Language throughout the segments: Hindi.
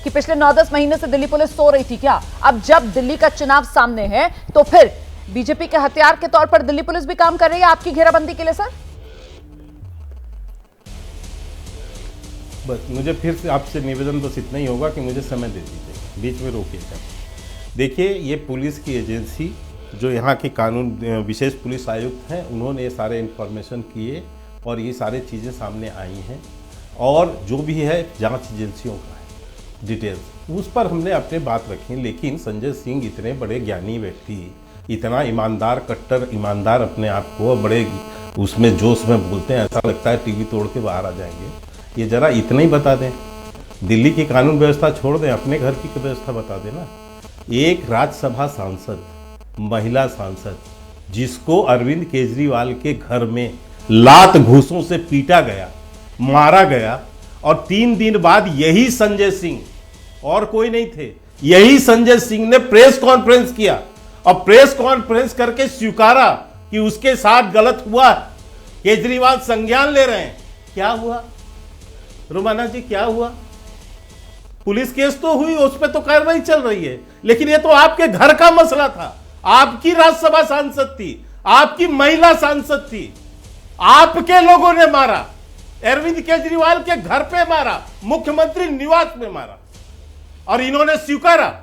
कि पिछले 9-10 महीने से दिल्ली पुलिस सो रही थी क्या? अब जब दिल्ली का चुनाव सामने है तो फिर बीजेपी के हथियार के तौर पर दिल्ली पुलिस भी काम कर रही है आपकी घेराबंदी के लिए सर? बस मुझे फिर से आपसे निवेदन बस इतना ही होगा कि मुझे समय दे दीजिए, बीच में रोकिएगा। देखिए, ये पुलिस की एजेंसी जो यहाँ के कानून विशेष पुलिस आयुक्त हैं, उन्होंने ये सारे इन्फॉर्मेशन किए और ये सारी चीज़ें सामने आई हैं और जो भी है जांच एजेंसियों का है डिटेल्स, उस पर हमने अपने बात रखी। लेकिन संजय सिंह इतने बड़े ज्ञानी व्यक्ति, इतना ईमानदार, कट्टर ईमानदार, अपने आप को बड़े उसमें जोश में बोलते हैं, ऐसा लगता है टीवी तोड़ के बाहर आ जाएंगे। ये जरा इतना ही बता दें, दिल्ली की कानून व्यवस्था छोड़ दें, अपने घर की व्यवस्था बता दें ना। एक राज्यसभा सांसद, महिला सांसद, जिसको अरविंद केजरीवाल के घर में लात घूसों से पीटा गया, मारा गया, और 3 दिन बाद यही संजय सिंह, और कोई नहीं थे, यही संजय सिंह ने प्रेस कॉन्फ्रेंस किया और प्रेस कॉन्फ्रेंस करके स्वीकारा कि उसके साथ गलत हुआ। केजरीवाल संज्ञान ले रहे हैं। क्या हुआ रोमाना जी, क्या हुआ? पुलिस केस तो हुई, उस पर तो कार्रवाई चल रही है, लेकिन ये तो आपके घर का मसला था। आपकी राज्यसभा सांसद थी, आपकी महिला सांसद थी, आपके लोगों ने मारा, अरविंद केजरीवाल के घर पे मारा, मुख्यमंत्री निवास में मारा, और इन्होंने स्वीकारा।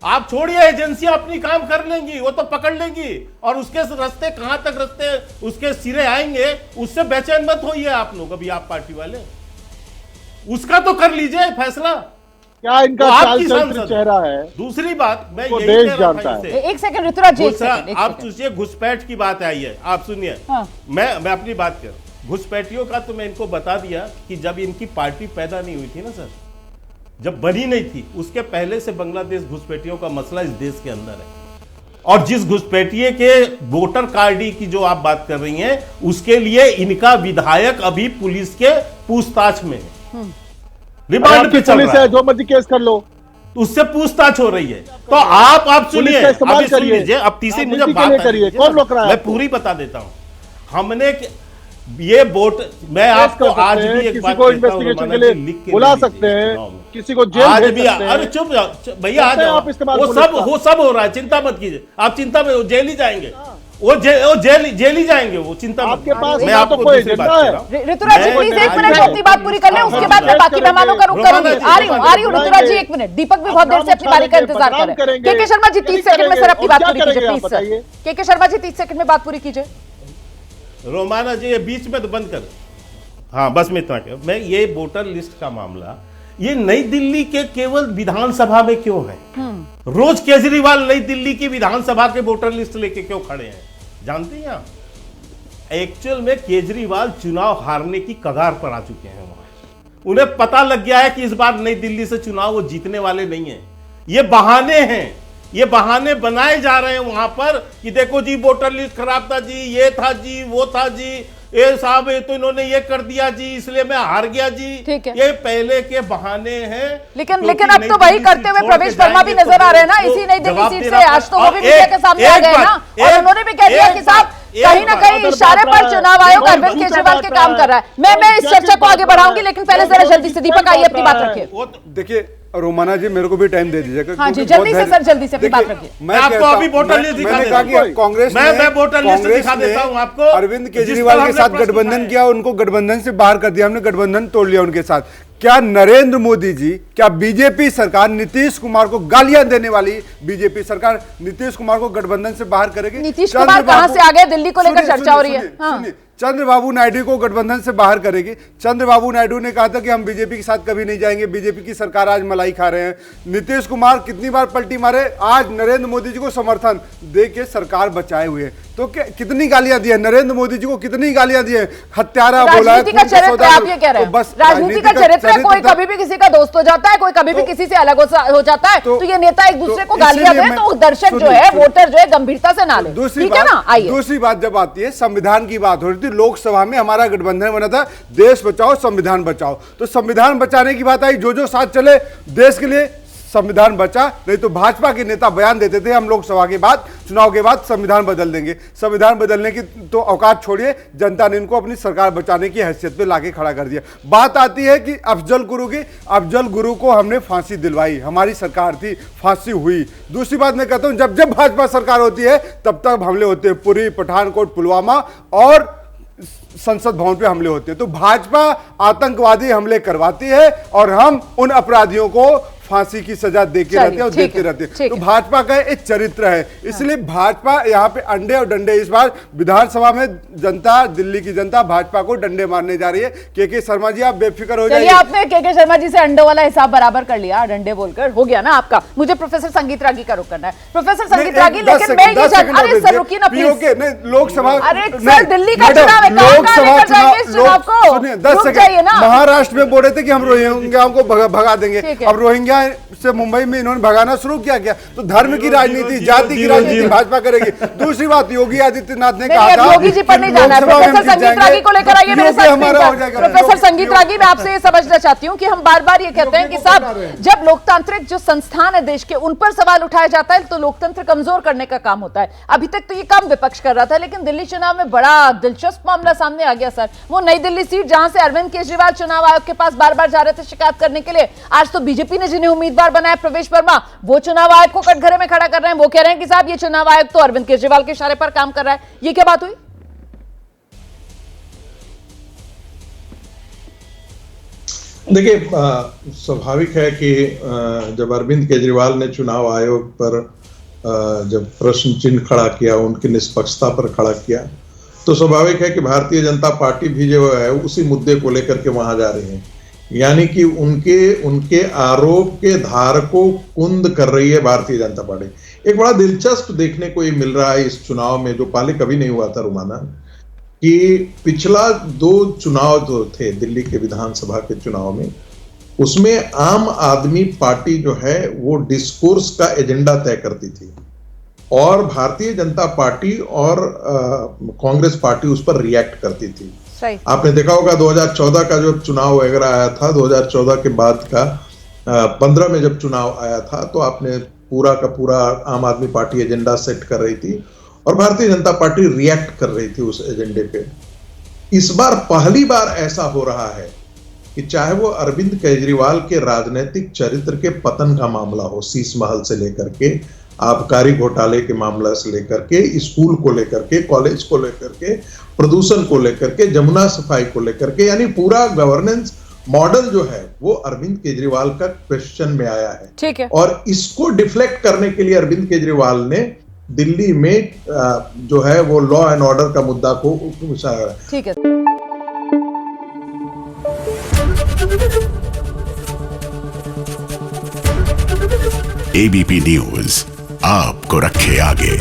आप छोड़िए, एजेंसियां अपनी काम कर लेंगी, वो तो पकड़ लेंगी, और उसके रास्ते कहां तक रास्ते उसके सिरे आएंगे, उससे बेचैन मत होइए आप लोग। अभी आप पार्टी वाले उसका तो कर लीजिए फैसला। क्या इनका चाल चरित्र चेहरा है? दूसरी बात मैं यही देश कह रहा जानता था है। इसे। एक सेकंड ऋतुराज जी, आप सोचिए, घुसपैठ की बात आई है, आप सुनिए। हाँ। मैं अपनी बात कर, घुसपैठियों का तो मैं इनको बता दिया कि जब इनकी पार्टी पैदा नहीं हुई थी ना सर, जब बनी नहीं थी, उसके पहले से बांग्लादेश घुसपैठियों का मसला इस देश के अंदर है। और जिस घुसपैठिए के वोटर कार्ड की जो आप बात कर रही हैं, उसके लिए इनका विधायक अभी पुलिस के पूछताछ में है, रिमांड पे चल रहा है। जो मर्जी केस कर लो, उससे पूछताछ हो रही है। तो आप सुनिए, अभी सुन लीजिए, अब तीसरी मुझे बात करिए, कौन रोक रहा है? मैं पूरी बता देता हूं। हमने ये वोट, मैं आपको आज भी एक बात कहता हूं, इन्वेस्टिगेशन के लिए बुला सकते हैं, किसी को जेल भेज सकते हैं। अरे चुप भैया, आ जाओ, वो सब हो रहा है, चिंता मत कीजिए आप। चिंता में जेल ही जाएंगे, वो जेल ही जाएंगे, वो चिंता मत। मैं आपको दूसरी बात कह रहा हूं। ऋतुराज जी प्लीज 1 मिनट अपनी बात पूरी कर लें, उसके बाद मैं बाकी मेहमानों का रुख करूंगी। आ रही हूं ऋतुराज जी, 1 मिनट। दीपक भी बहुत देर से अपनी बारी का इंतजार कर रहे हैं। के शर्मा जी 30 सेकंड में सर अपनी बात पूरी कीजिए प्लीज सर। के शर्मा जी 30 सेकंड में बात पूरी कीजिए। रोमाना जी, ये बीच में तो बंद कर। हाँ, बस मैं इतना कह, मैं ये वोटर लिस्ट का मामला, ये नई दिल्ली के केवल विधानसभा में क्यों है? रोज केजरीवाल नई दिल्ली की विधानसभा के वोटर लिस्ट लेके क्यों खड़े हैं, जानते हैं आप? एक्चुअल में केजरीवाल चुनाव हारने की कगार पर आ चुके हैं। वहां उन्हें पता लग गया है कि इस बार नई दिल्ली से चुनाव वो जीतने वाले नहीं है। ये बहाने हैं, ये बहाने बनाए जा रहे हैं वहां पर कि देखो जी वोटर लिस्ट खराब था जी, ये था जी, वो था जी, ये साहब ये तो इन्होंने ये कर दिया जी, इसलिए मैं हार गया जी। ये पहले के बहाने हैं। लेकिन अब तो वही करते हुए प्रवेश वर्मा भी नजर आ रहे हैं ना, इसी नई दिल्ली सीट से। आज तो वो भी मीडिया के सामने आ गए ना, और उन्होंने भी कह दिया कि साहब कहीं ना कहीं इशारे पर चुनाव आयोग अरविंद केजरीवाल के काम कर रहा है। मैं इस चर्चा को आगे बढ़ाऊंगी, लेकिन पहले जरा जल्दी से दीपक आइए अपनी बात रखिए। देखिए रोमाना जी, मेरे को भी टाइम दे दीजिएगा। हाँ जी, जल्दी से सर, जल्दी से अपनी बात रखिए। मैं आपको अभी वोटर लिस्ट दिखा देता हूं। कांग्रेस मैं वोटर लिस्ट दिखा देता हूं आपको। अरविंद केजरीवाल के साथ गठबंधन किया, उनको गठबंधन से बाहर कर दिया, हमने गठबंधन तोड़ लिया उनके साथ। क्या नरेंद्र मोदी जी, क्या बीजेपी सरकार नीतीश कुमार को गालियां देने वाली बीजेपी सरकार नीतीश कुमार को गठबंधन से बाहर करेगी? नीतीश कुमार कहां से आ गए? दिल्ली को लेकर चर्चा हो रही है। चंद्रबाबू नायडू को गठबंधन से बाहर करेगी। चंद्रबाबू नायडू ने कहा था कि हम बीजेपी के साथ कभी नहीं जाएंगे, बीजेपी की सरकार आज मलाई खा रहे हैं। नीतीश कुमार कितनी बार पलटी मारे, आज नरेंद्र मोदी जी को समर्थन दे के सरकार बचाए हुए। तो कितनी गालियां दी है नरेंद्र मोदी जी को, कितनी गालियां दी है, हत्यारा बोला है। राजनीति का चरित्र आप ये कह रहे हैं, राजनीति का चरित्र है, कोई कभी भी किसी का दोस्त हो जाता है, कोई कभी भी किसी से अलग हो जाता है। तो ये नेता एक दूसरे को गालियां दे तो दर्शक जो है, वोटर जो है, गंभीरता से ना ले। ठीक है ना? आइए, दूसरी बात जब आती है, संविधान की बात हो रही थी, लोकसभा में हमारा गठबंधन बना था देश बचाओ संविधान बचाओ, तो संविधान बचाने की बात आई, जो साथ चले देश के लिए संविधान बचा, नहीं तो भाजपा के नेता बयान देते थे हम लोकसभा के बाद, चुनाव के बाद संविधान बदल देंगे। संविधान बदलने की तो औकात छोड़िए, जनता ने इनको अपनी सरकार बचाने की हैसियत पे लाके खड़ा कर दिया। बात आती है कि अफजल गुरु की, अफजल गुरु को हमने फांसी दिलवाई, हमारी सरकार थी, फांसी हुई। दूसरी बात मैं कहता हूं, जब जब भाजपा सरकार होती है तब तक हमले होते हैं, पुरी, पठानकोट, पुलवामा और संसद भवन पे हमले होते हैं। तो भाजपा आतंकवादी हमले करवाती है और हम उन अपराधियों को फांसी की सजा देके रहते हैं और देते रहते हैं। तो भाजपा का एक चरित्र है, इसलिए भाजपा यहाँ पे अंडे और डंडे, इस बार विधानसभा में जनता, दिल्ली की जनता भाजपा को डंडे मारने जा रही है। के शर्मा जी आप बेफिक्र हो जाइए। आपने के शर्मा जी से अंडों वाला हिसाब बराबर कर लिया, डंडे बोलकर हो गया ना आपका। मुझे प्रोफेसर संगीत रागी का रुख करना है। प्रोफेसर संगीत रागी, लेकिन मैं ये अरे सर रुकिए ना प्लीज। लोकसभा, अरे सर दिल्ली का चुनाव है, चुनाव को 10 सेकंड। महाराष्ट्र में बोल रहे थे कि हम रोहिंग्याओं को भगा देंगे, अब रोहिंग्या से मुंबई में इन्होंने भगाना शुरू किया क्या? तो धर्म की राजनीति, जाति की राजनीति भाजपा करेगी। दूसरी बात, योगी आदित्यनाथ ने कहा था योगी जी पर नहीं जाना है, प्रोफेसर संगीत रागी को लेकर आइए मेरे साथ। प्रोफेसर संगीत रागी, मैं आपसे ये समझना चाहती हूँ कि हम बार बार ये कहते हैं कि साहब जब लोकतांत्रिक जो संस्थान है देश के, उन पर सवाल उठाया जाता है तो लोकतंत्र कमजोर करने का काम होता है। अभी तक तो ये काम विपक्ष कर रहा था, लेकिन दिल्ली चुनाव में बड़ा दिलचस्प मामला सामने आ गया सर। वो नई दिल्ली सीट जहां से अरविंद केजरीवाल चुनाव आयोग के पास बार बार जा रहे थे शिकायत करने के लिए, आज तो बीजेपी ने जिन्हें उम्मीदवार बनाया प्रवेश वर्मा, वो चुनाव आयोग को कटघरे में खड़ा कर रहे हैं। वो कह रहे हैं कि साहब ये चुनाव आयोग तो अरविंद केजरीवाल के इशारे पर काम कर रहा है। ये क्या बात हुई? देखिए, स्वाभाविक है कि जब अरविंद केजरीवाल ने चुनाव आयोग पर जब प्रश्न चिन्ह खड़ा किया, उनकी निष्पक्षता पर खड़ा किया, तो स्वाभाविक है कि भारतीय जनता पार्टी भी जो है उसी मुद्दे को लेकर के वहां जा रही है। यानी कि उनके आरोप के धार को कुंद कर रही है भारतीय जनता पार्टी। एक बड़ा दिलचस्प देखने को ये मिल रहा है इस चुनाव में, जो पहले कभी नहीं हुआ था रुमाना, कि पिछला 2 चुनाव जो थे दिल्ली के विधानसभा के चुनाव में, उसमें आम आदमी पार्टी जो है वो डिस्कोर्स का एजेंडा तय करती थी और भारतीय जनता पार्टी और कांग्रेस पार्टी उस पर रिएक्ट करती थी। आपने देखा होगा 2014 का जो चुनाव वगैरह आया था, 2014 के बाद का 15 में जब चुनाव आया था, तो आपने पूरा का पूरा आम आदमी पार्टी एजेंडा सेट कर रही थी और भारतीय जनता पार्टी रिएक्ट कर रही थी उस एजेंडे पे। इस बार पहली बार ऐसा हो रहा है कि चाहे वो अरविंद केजरीवाल के राजनीतिक चरित्र के पतन का मामला हो, शीश महल से लेकर के, आबकारी घोटाले के मामला से लेकर के, स्कूल को लेकर के, कॉलेज को लेकर के, प्रदूषण को लेकर के, जमुना सफाई को लेकर के, यानी पूरा गवर्नेंस मॉडल जो है वो अरविंद केजरीवाल का क्वेश्चन में आया है। ठीक है। और इसको डिफ्लेक्ट करने के लिए अरविंद केजरीवाल ने दिल्ली में जो है वो लॉ एंड ऑर्डर का मुद्दा को उठाया। ठीक है। एबीपी न्यूज आपको रखे आगे।